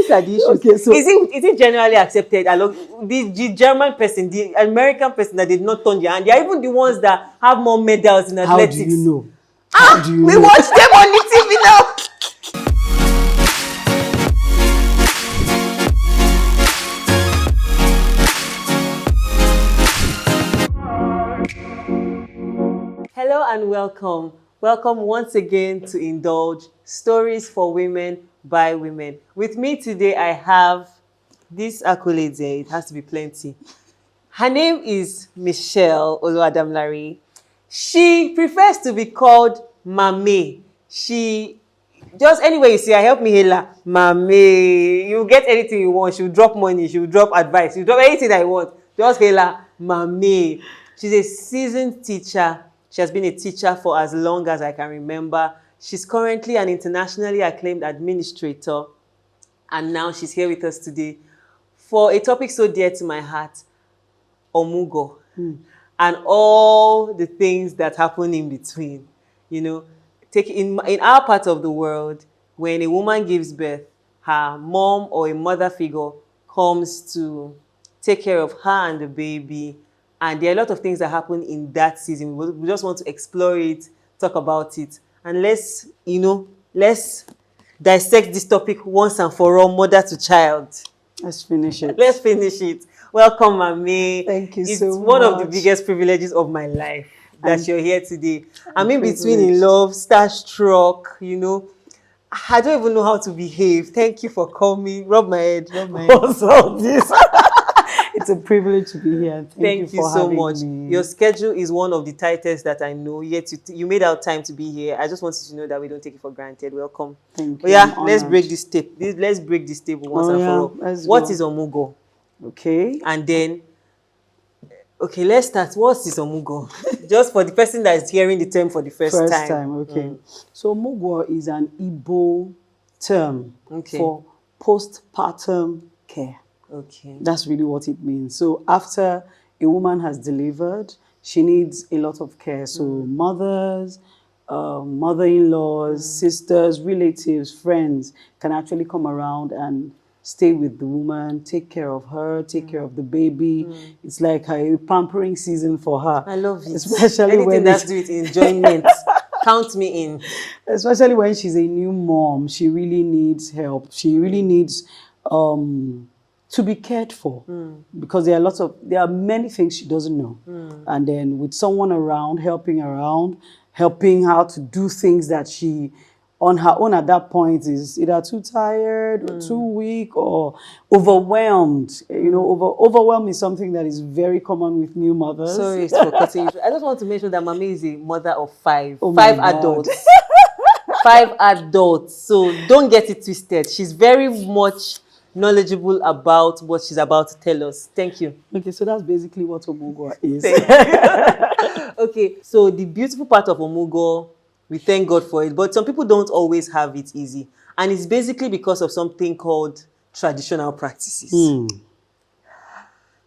these are the issues. Okay, so is it generally accepted along the German person, the American person that did not turn their hand? They are even the ones that have more medals in athletics. How do you know? How do you we know? watch them on the TV now. Hello and welcome. Welcome once again to Indulge, Stories for Women by Women. With me today, I have these accolades here. It has to be plenty. Her name is Michelle Oluwadamilare. She prefers to be called Mamee. She just anywhere you see her, help me hail her. Mamee. You get anything you want. She'll drop money. She'll drop advice. She'll drop anything that you want. Just hail her Mamee. She's a seasoned teacher. She has been a teacher for as long as I can remember. She's currently an internationally acclaimed administrator. And now she's here with us today for a topic so dear to my heart, Omugwo, and all the things that happen in between. You know, in our part of the world, when a woman gives birth, her mom or a mother figure comes to take care of her and the baby. And there are a lot of things that happen in that season. We just want to explore it, talk about it. And let's dissect this topic once and for all, mother to child. Let's finish it. Let's finish it. Welcome, Mamee. Thank you so much. It's one of the biggest privileges of my life that you're here today. I'm in between in love, starstruck, you know. I don't even know how to behave. Thank you for coming. Rub my head. What's all this? It's a privilege to be here. Thank you for so having much. me. Your schedule is one of the tightest that I know, yet you made out time to be here. I just want you to know that we don't take it for granted. Welcome. Thank you. Yeah, let's break this tape. Let's break this table once and for all. What is Omugwo? Okay. And then, okay, let's start. What is Omugwo? Just for the person that is hearing the term for the first time. Okay. So Omugwo is an Igbo term for postpartum care. Okay. That's really what it means. So after a woman has delivered, she needs a lot of care. So mothers, mother-in-laws, sisters, relatives, friends can actually come around and stay with the woman, take care of her, take care of the baby. It's like a pampering season for her. I love it. Especially anything when that's doing it enjoyment. Count me in. Especially when she's a new mom, she really needs help. She really needs to be cared for, because there are many things she doesn't know. And then with someone around, helping her to do things that she, on her own at that point, is either too tired or too weak or overwhelmed. You know, overwhelm is something that is very common with new mothers. Sorry for cutting you. I just want to mention that Mamee is a mother of five adults. 5 adults. So don't get it twisted. She's very much knowledgeable about what she's about to tell us. Thank you. Okay, so that's basically what Omugwo is. Okay, so the beautiful part of Omugwo, we thank God for it, but some people don't always have it easy. And it's basically because of something called traditional practices.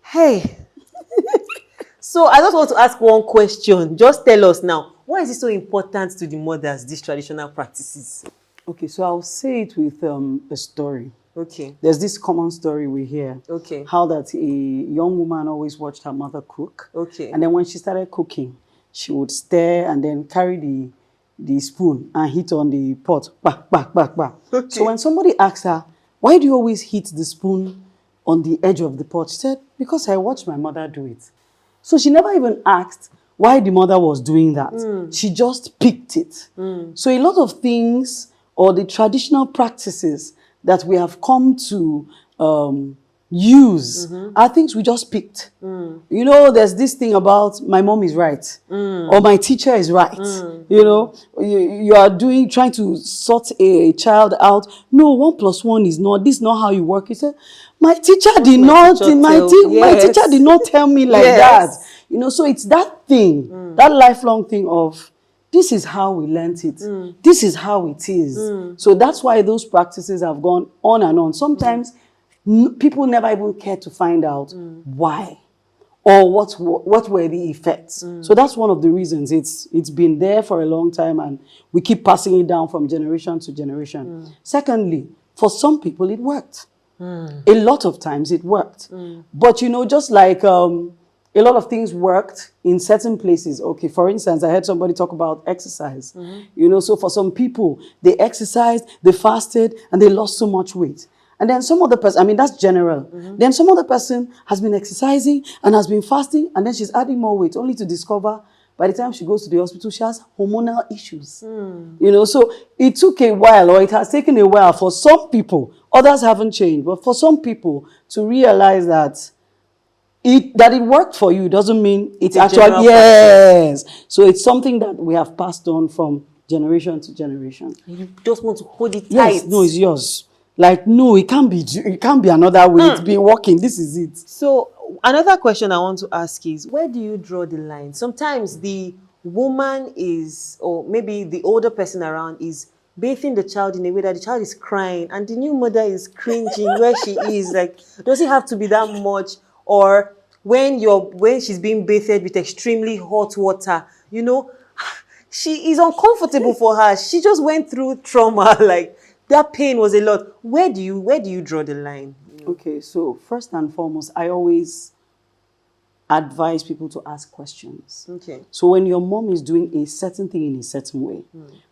Hey. So I just want to ask one question. Just tell us now, why is it so important to the mothers, these traditional practices? Okay, so I'll say it with a story. Okay. There's this common story we hear. Okay. How that a young woman always watched her mother cook. Okay. And then when she started cooking, she would stare and then carry the spoon and hit on the pot. Bah, bah, bah, bah. Okay. So when somebody asked her, why do you always hit the spoon on the edge of the pot? She said, because I watched my mother do it. So she never even asked why the mother was doing that. She just picked it. So a lot of things, or the traditional practices that we have come to use are things we just picked. You know, there's this thing about my mom is right or my teacher is right. You know, you are trying to sort a child out. No, 1 + 1 is not. This is not how you work. You say, my teacher did not. My teacher did not tell me like that. You know, so it's that thing, that lifelong thing of, this is how we learned it. This is how it is. So that's why those practices have gone on and on. Sometimes people never even care to find out why or what were the effects. So that's one of the reasons. It's been there for a long time and we keep passing it down from generation to generation. Secondly, For some people, it worked. A lot of times it worked. But, you know, just like a lot of things worked in certain places. Okay, for instance, I heard somebody talk about exercise. You know, so for some people, they exercised, they fasted, and they lost so much weight. And then some other person, I mean, that's general. Then some other person has been exercising and has been fasting, and then she's adding more weight, only to discover by the time she goes to the hospital, she has hormonal issues. You know, so it took a while, or it has taken a while for some people, others haven't changed, but for some people to realize that it worked for you doesn't mean it's actually, yes. So it's something that we have passed on from generation to generation. You just want to hold it tight. Yes, no, it's yours. Like, no, it can't be another way. It's been working. This is it. So another question I want to ask is, where do you draw the line? Sometimes the woman is, or maybe the older person around is bathing the child in a way that the child is crying and the new mother is cringing where she is. Like, does it have to be that much? Or when she's being bathed with extremely hot water, you know, she is uncomfortable for her. She just went through trauma. Like, that pain was a lot. Where do you draw the line? Okay, so first and foremost, I always advise people to ask questions. Okay. So when your mom is doing a certain thing in a certain way,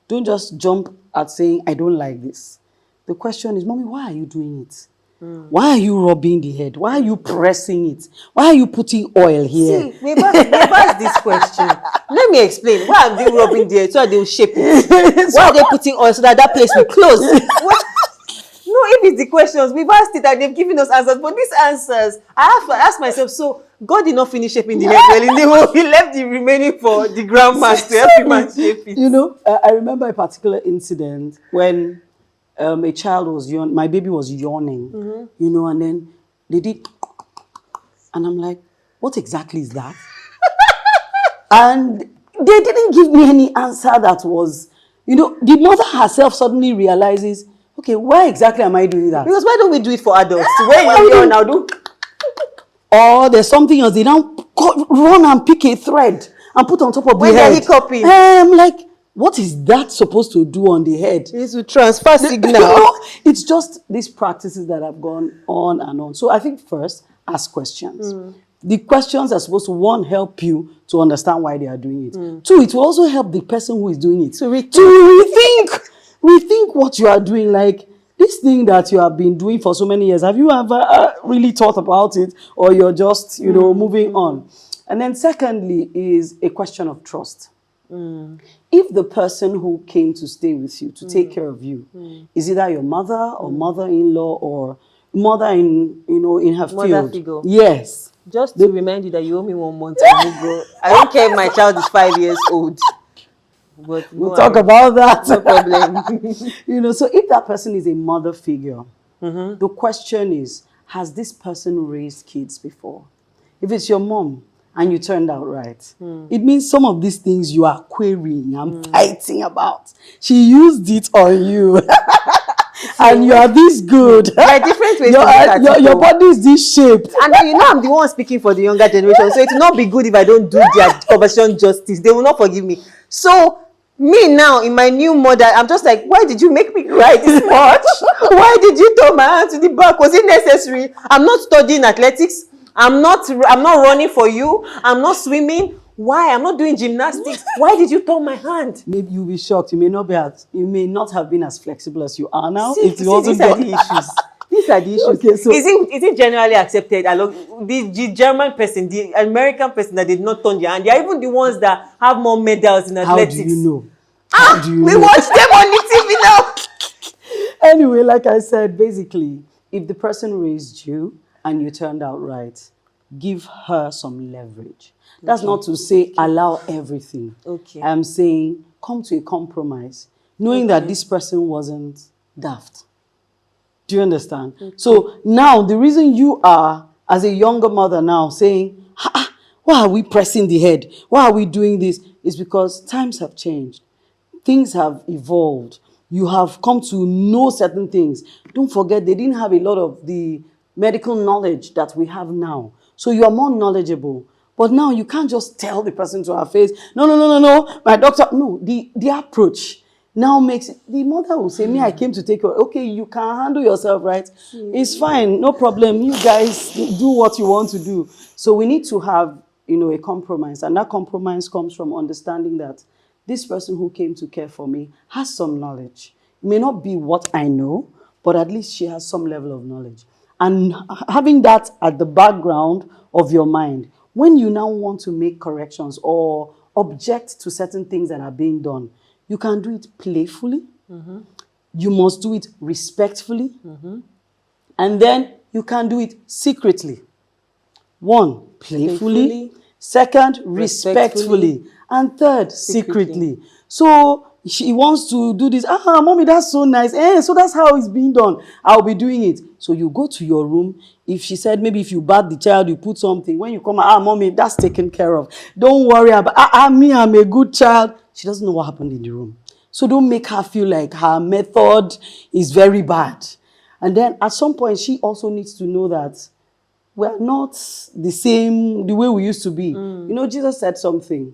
don't just jump at saying, I don't like this. The question is, Mommy, why are you doing it? Why are you rubbing the head? Why are you pressing it? Why are you putting oil here? See, we've asked this question. Let me explain. Why are they rubbing the head so that they will shape it? Why are they putting oil so that place will close? What? No, if it's the questions, we've asked it and they've given us answers. But these answers, I have to ask myself, so God did not finish shaping the head well in the world. He left the remaining for the grandma to help him and shape it. You know, I remember a particular incident when a child was my baby was yawning, you know, and then they did, and I'm like, what exactly is that? And they didn't give me any answer that was, you know, the mother herself suddenly realizes, okay, why exactly am I doing that? Because why don't we do it for adults? When you're young now, do. Or there's something else, they now run and pick a thread and put on top of the head. When they're hiccuping. I'm like, what is that supposed to do on the head? It's to transfer signal. You know, it's just these practices that have gone on and on. So I think first, ask questions. The questions are supposed to, one, help you to understand why they are doing it. Two, it will also help the person who is doing it to rethink what you are doing. Like, this thing that you have been doing for so many years, have you ever really thought about it? Or you're just, you know, moving on? And then secondly is a question of trust. If the person who came to stay with you, to take care of you, is either your mother or mother-in-law or mother in her field. Figure. Yes. Just to remind you that you owe me 1 month. I don't care if my child is 5 years old. But we'll talk about that. No problem. You know, so if that person is a mother figure, the question is, has this person raised kids before? If it's your mom, and you turned out right, it means some of these things you are querying and fighting about, she used it on you. And you are this good. There are different ways to look at it. Your body is this shape. And then, you know, I'm the one speaking for the younger generation, so it will not be good if I don't do their conversation justice. They will not forgive me. So, me now, in my new mother, I'm just like, why did you make me cry this much? Why did you turn my hand to the back? Was it necessary? I'm not studying athletics. I'm not running for you. I'm not swimming. Why? I'm not doing gymnastics. Why did you turn my hand? Maybe you'll be shocked. You may not have been as flexible as you are now. These are the issues. These are the issues. Okay, so is it generally accepted along the German person, the American person that did not turn their hand? They are even the ones that have more medals in athletics. How do you know? We watch them on the TV now. Anyway, like I said, basically, if the person raised you and you turned out right, give her some leverage. That's not to say allow everything. Okay. I'm saying come to a compromise, knowing that this person wasn't daft. Do you understand? Okay. So now the reason you are, as a younger mother now, saying, why are we pressing the head? Why are we doing this? Is because times have changed. Things have evolved. You have come to know certain things. Don't forget, they didn't have a lot of the medical knowledge that we have now. So you are more knowledgeable. But now you can't just tell the person to her face, no, my doctor. No, the approach. now makes it, the mother will say, me, I came to take care. Okay, you can handle yourself, right? It's fine, no problem. You guys do what you want to do. So we need to have, a compromise. And that compromise comes from understanding that this person who came to care for me has some knowledge. It may not be what I know, but at least she has some level of knowledge. And having that at the background of your mind, when you now want to make corrections or object to certain things that are being done, you can do it playfully. You must do it respectfully. And then you can do it secretly. One, playfully. Second, respectfully. And third, secretly. So she wants to do this. Mommy, that's so nice. So that's how it's being done. I'll be doing it. So you go to your room. If she said, maybe if you bat the child, you put something. When you come out, mommy, that's taken care of. Don't worry about, me, I'm a good child. She doesn't know what happened in the room. So don't make her feel like her method is very bad. And then at some point, she also needs to know that we're not the way we used to be. Jesus said something,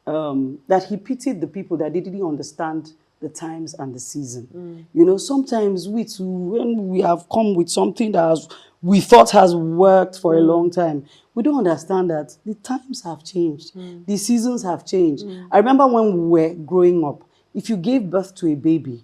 that he pitied the people that they didn't understand the times and the season. Sometimes we too, when we have come with something that we thought has worked for a long time, we don't understand that the times have changed. The seasons have changed. I remember when we were growing up, if you gave birth to a baby,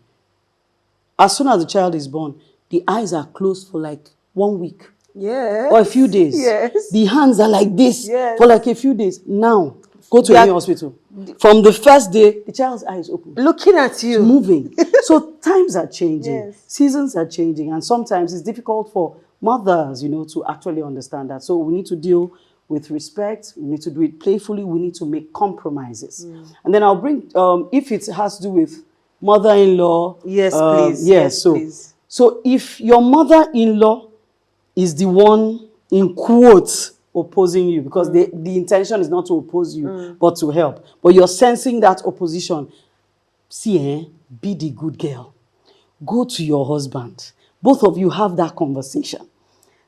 as soon as the child is born, the eyes are closed for like 1 week. Yes. Or a few days. Yes. The hands are like this for like a few days. Now, go to any hospital. From the first day, the child's eyes open. Looking at you. It's moving. So times are changing. Yes. Seasons are changing. And sometimes it's difficult for mothers, to actually understand that. So we need to deal with respect. We need to do it playfully. We need to make compromises. And then I'll bring, if it has to do with mother-in-law. Yes, please. Please. So if your mother-in-law is the one, in quotes, opposing you, because the intention is not to oppose you, but to help. But you're sensing that opposition. See, be the good girl. Go to your husband. Both of you have that conversation.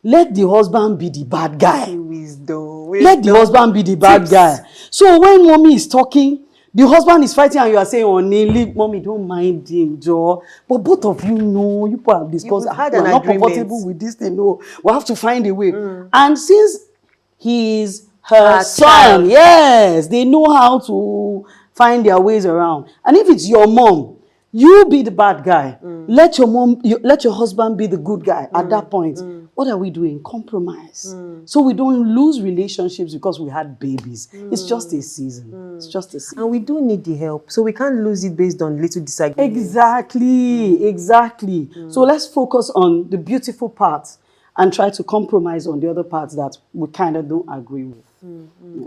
Let the husband be the bad guy. Wisdom. Let the husband be the bad guy. So when mommy is talking, the husband is fighting and you are saying, leave, mommy, don't mind him, Joe. But both of you know, you have discussed, we're not comfortable with this thing. No, we have to find a way. And since he is her son, child. Yes, they know how to find their ways around. And if it's your mom, you be the bad guy. Let your husband be the good guy. At that point, what are we doing? Compromise. So we don't lose relationships because we had babies. It's just a season. It's just a season. And we do need the help. So we can't lose it based on little disagreements. Exactly. So let's focus on the beautiful parts and try to compromise on the other parts that we kind of don't agree with.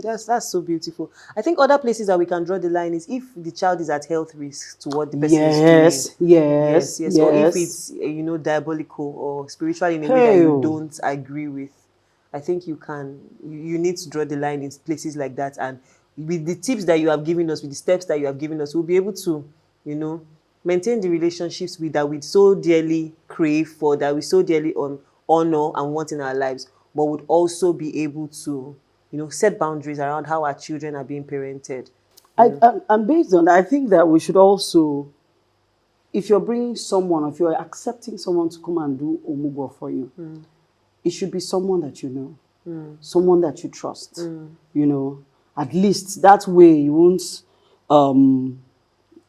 That's so beautiful. I think other places that we can draw the line is if the child is at health risk to what the person is doing. Yes. Or if it's diabolical or spiritual in a way that you don't agree with. I think you need to draw the line in places like that. And with the tips that you have given us, with the steps that you have given us, we'll be able to, maintain the relationships that we so dearly crave for, that we so dearly honor and want in our lives, but would also be able to set boundaries around how our children are being parented. And based on that, I think that we should also, if you're bringing someone, if you're accepting someone to come and do Omugwo for you, it should be someone that you know, someone that you trust. At least that way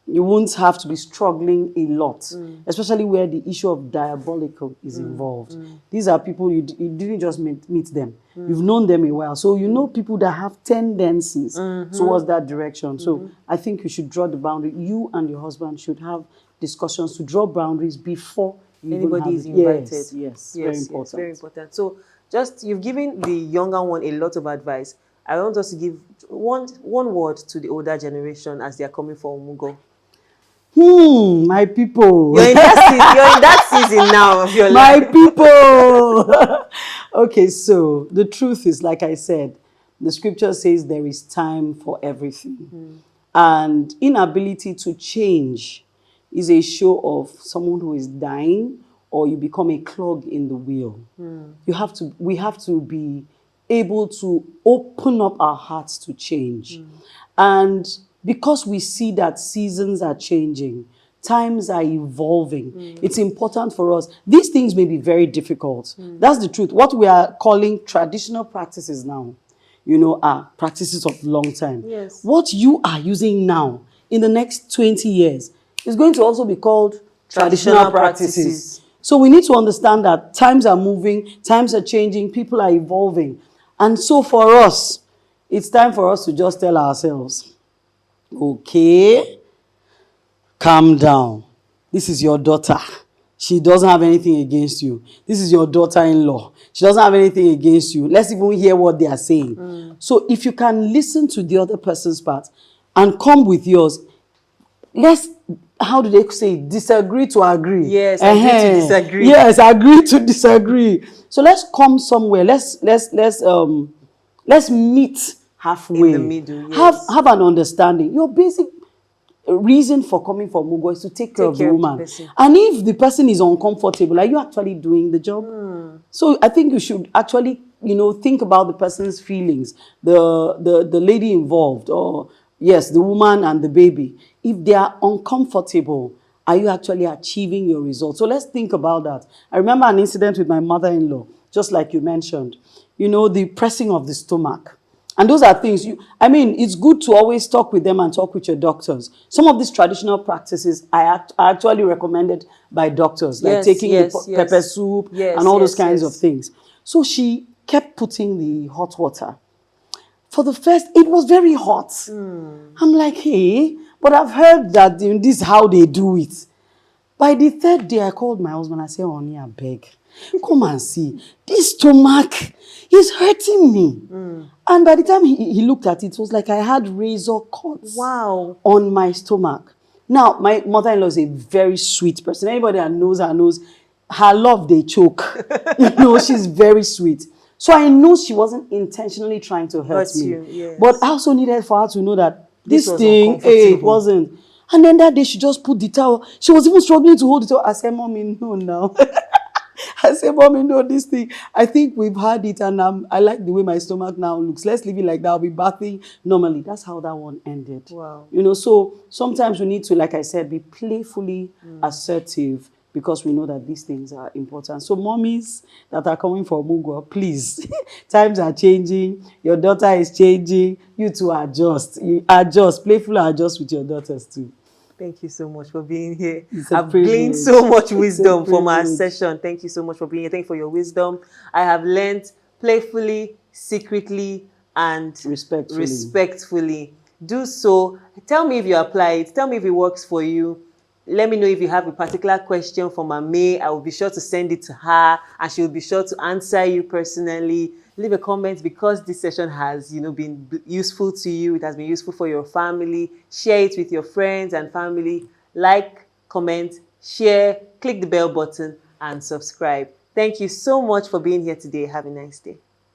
you won't have to be struggling a lot, especially where the issue of diabolical is involved. These are people, you didn't just meet them. You've known them a while. So you know people that have tendencies towards that direction. So I think you should draw the boundary. You and your husband should have discussions to draw boundaries before anybody is invited. Yes, very important. Yes, very important. So you've given the younger one a lot of advice. I want us to give one word to the older generation as they are coming for Omugwo. My people. You're in that season now of your life. My people. Okay, so the truth is, like I said, the scripture says there is time for everything. And inability to change is a show of someone who is dying, or you become a clog in the wheel. We have to be able to open up our hearts to change. And because we see that seasons are changing, times are evolving. It's important for us. These things may be very difficult. That's the truth. What we are calling traditional practices now, are practices of long time. Yes. What you are using now in the next 20 years is going to also be called traditional practices. So we need to understand that times are moving, times are changing, people are evolving. And so for us, it's time for us to just tell ourselves, okay, calm down. This is your daughter. She doesn't have anything against you. This is your daughter-in-law. She doesn't have anything against you. Let's even hear what they are saying. So if you can listen to the other person's part and come with yours, let's, how do they say, disagree to agree. Yes, agree to disagree. Yes, agree to disagree. So let's come somewhere. Let's meet halfway. In the middle, yes. Have an understanding. Your basic reason for coming for Omugwo is to take care of the woman. And if the person is uncomfortable, are you actually doing the job? So I think you should actually, think about the person's feelings, the lady involved, or yes, the woman and the baby. If they are uncomfortable, are you actually achieving your results? So let's think about that. I remember an incident with my mother-in-law, just like you mentioned. The pressing of the stomach. And those are things, it's good to always talk with them and talk with your doctors. Some of these traditional practices are actually recommended by doctors, like taking the pepper soup and all those kinds of things. So she kept putting the hot water. For the first, it was very hot. I'm like, hey, but I've heard that this is how they do it. By the third day, I called my husband. I said, honey, I beg, come and see. This stomach is hurting me. And by the time he looked at it, it was like I had razor cuts on my stomach. Now, my mother-in-law is a very sweet person. Anybody that knows her knows her love, they choke. She's very sweet. So I know she wasn't intentionally trying to hurt me. Yes. But I also needed for her to know that this thing, it wasn't. And then that day, she just put the towel. She was even struggling to hold the towel. I said, Mommy, no, now. I said, Mommy, no, this thing. I think we've had it, and I like the way my stomach now looks. Let's leave it like that. I'll be bathing normally. That's how that one ended. Wow. So sometimes we need to, like I said, be playfully assertive, because we know that these things are important. So mommies that are coming for Omugwo, please, times are changing. Your daughter is changing. You too adjust. You adjust, playfully adjust with your daughters too. Thank you so much for being here. I've gleaned so much wisdom from our session. Thank you so much for being here. Thank you for your wisdom. I have learned playfully, secretly, and respectfully. Do so. Tell me if you apply it. Tell me if it works for you. Let me know if you have a particular question for Mamee. I will be sure to send it to her, and she will be sure to answer you personally. Leave a comment because this session has, been useful to you. It has been useful for your family. Share it with your friends and family. Like, comment, share, click the bell button, and subscribe. Thank you so much for being here today. Have a nice day.